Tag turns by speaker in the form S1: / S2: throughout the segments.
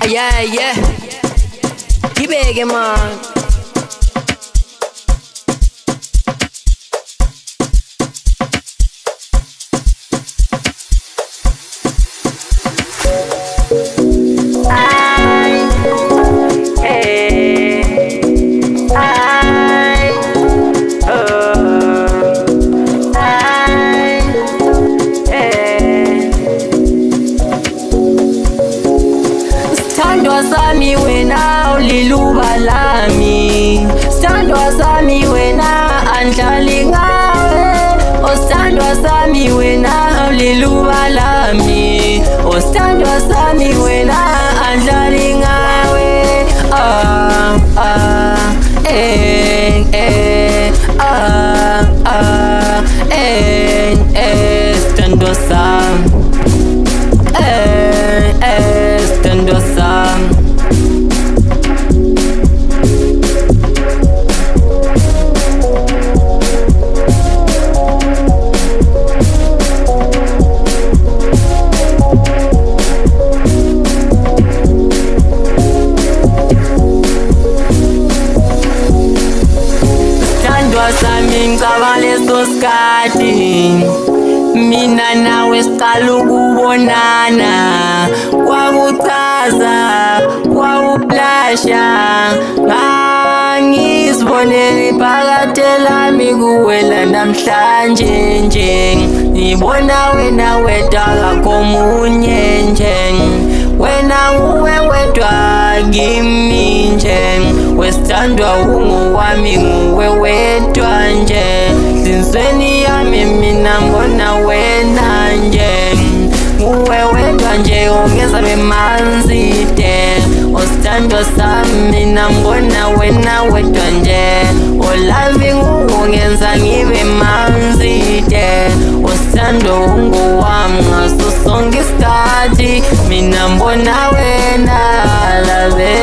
S1: yeah. Kibeke man. Standwa sami wena uliluba lami, standwa sami wena andlali ngawe. O standwa sami wena uliluba lami, o standwa sami wena andlali ngawe. Standwa sami, standwa sami. Standwa sami ngicabaleso sikhathi, mina nawe siqala ukubonana. Kwakuchaza, kwakuplasha, ngangizibonela iphakade lami kuwela namhlanje nje. Ngibona wena wedwa akakho munye nje, wena nguwe wedwa kimi nje. Wesithandwa ungowami nguwe wedwa nje, zinsweni yami mina mbona wena nje. Nguwe wedwa nje ongeza bemanzi de, osithandwa sami mina mbona wena wedwa nje. Olavi ungenza ngibe manzi de, osithandwa ungowami ngaso sonke isikhathi, mina mbona wena lave.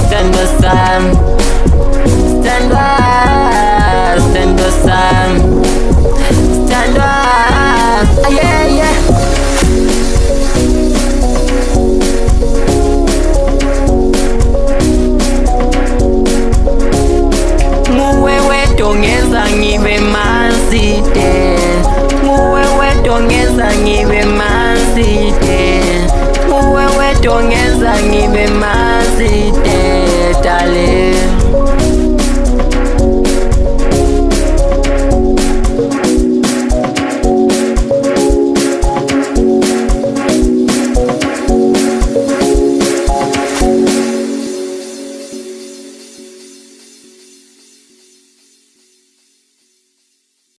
S1: Standwa sami, standwa sami, standwa, yeah. Nguwe wedwa ongeza ngibe manzi de, nguwe wedwa ongeza ngibe manzi de, nguwe wedwa ongeza ngibe manzi de, darling.